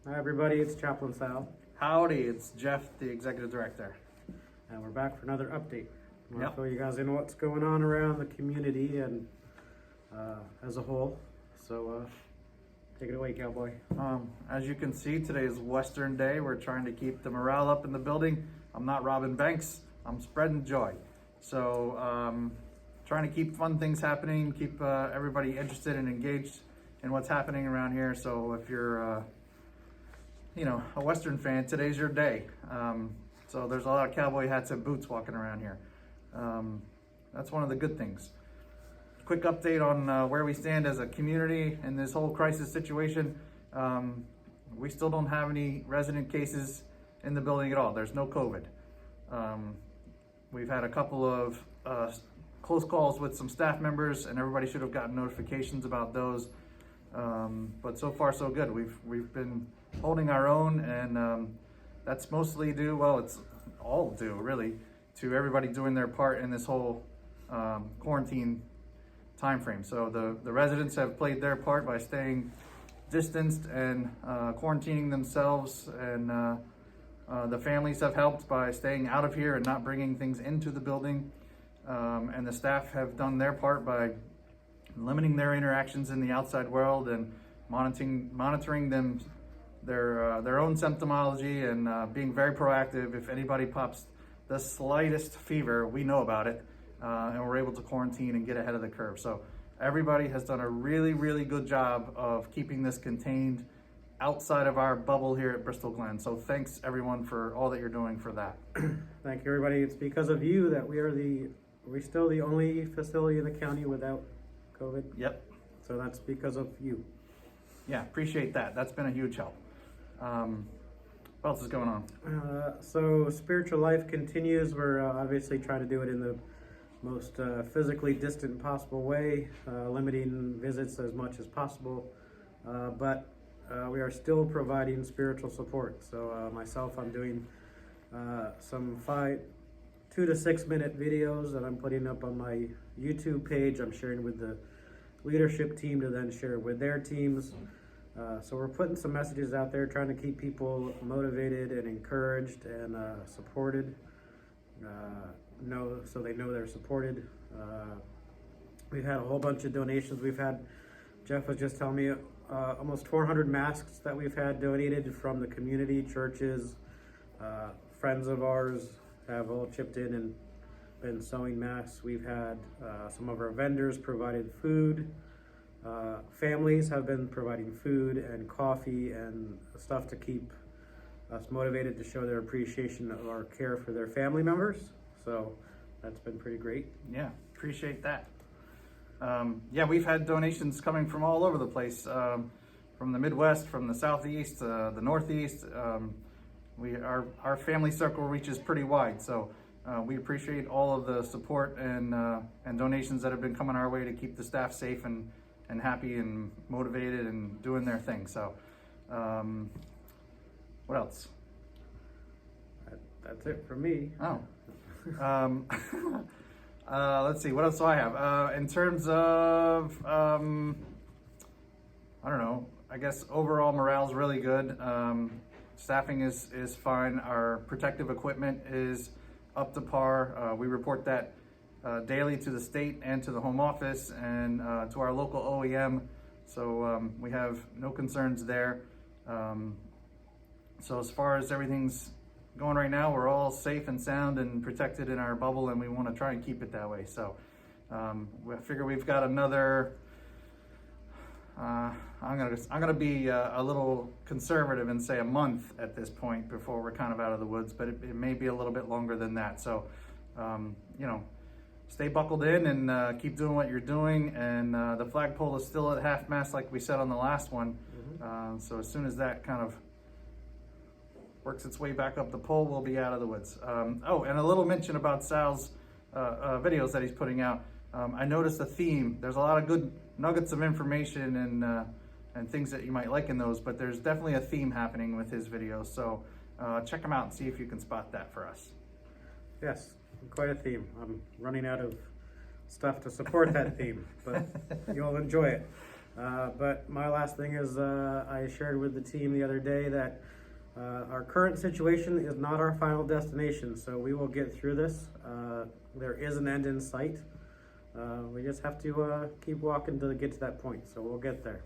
Hi everybody, it's Chaplain Sal, Howdy, it's Jeff, the Executive Director. and we're back for another update. I want Yep. to fill you guys in what's going on around the community and as a whole. So take it away, cowboy. As you can see, today is Western Day. We're trying to keep the morale up in the building. I'm not robbing banks, I'm spreading joy. So trying to keep fun things happening, keep everybody interested and engaged in what's happening around here. So if you're a Western fan, today's your day. So there's a lot of cowboy hats and boots walking around here. That's one of the good things. Quick update on where we stand as a community in this whole crisis situation. We still don't have any resident cases in the building at all. There's no COVID. We've had a couple of close calls with some staff members, and everybody should have gotten notifications about those. But so far so good. We've been holding our own, and that's mostly due, well, it's all due really, to everybody doing their part in this whole quarantine time frame. So the residents have played their part by staying distanced and quarantining themselves, and the families have helped by staying out of here and not bringing things into the building, and the staff have done their part by limiting their interactions in the outside world and monitoring them, their own symptomology, and being very proactive. If anybody pops the slightest fever, we know about it, and we're able to quarantine and get ahead of the curve. So everybody has done a really, really good job of keeping this contained outside of our bubble here at Bristol Glen. So thanks everyone for all that you're doing for that. Thank you, everybody. It's because of you that we're still the only facility in the county without COVID. Yep. So that's because of you. Yeah, appreciate that. That's been a huge help. What else is going on? So spiritual life continues. We're obviously trying to do it in the most physically distant possible way, limiting visits as much as possible. But we are still providing spiritual support. So myself, I'm doing some 2 to 6 minute videos that I'm putting up on my YouTube page. I'm sharing with the leadership team to then share with their teams. So we're putting some messages out there, trying to keep people motivated and encouraged and supported. So they know they're supported. We've had a whole bunch of donations. Jeff was just telling me, almost 400 masks that we've had donated from the community, churches, friends of ours have all chipped in and been sewing masks. We've had some of our vendors provided food. Families have been providing food and coffee and stuff to keep us motivated to show their appreciation of our care for their family members. So that's been pretty great. Yeah, appreciate that. Yeah, we've had donations coming from all over the place, from the Midwest, from the Southeast, the Northeast. Our family circle reaches pretty wide, so we appreciate all of the support and donations that have been coming our way to keep the staff safe and happy and motivated and doing their thing. So, what else? That's it from me. Oh. Let's see, what else do I have? In terms of, I don't know, I guess overall morale's really good. Staffing is fine. Our protective equipment is up to par. We report that daily to the state and to the home office and to our local OEM. So we have no concerns there. So as far as everything's going right now, we're all safe and sound and protected in our bubble, and we want to try and keep it that way. So I figure we've got another, I'm gonna be a little conservative and say a month at this point before we're kind of out of the woods, but it may be a little bit longer than that. So stay buckled in and keep doing what you're doing. And the flagpole is still at half mast like we said on the last one. So as soon as that kind of works its way back up the pole, we'll be out of the woods. Oh, and a little mention about Sal's videos that he's putting out. I noticed a theme. There's a lot of good nuggets of information and things that you might like in those, but there's definitely a theme happening with his videos. So check them out and see if you can spot that for us. Yes, quite a theme. I'm running out of stuff to support that theme, but you'll enjoy it. But my last thing is I shared with the team the other day that our current situation is not our final destination, so we will get through this. There is an end in sight. We just have to keep walking to get to that point, so we'll get there.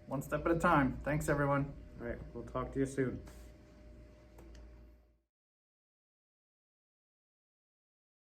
One step at a time. Thanks, everyone. All right, we'll talk to you soon.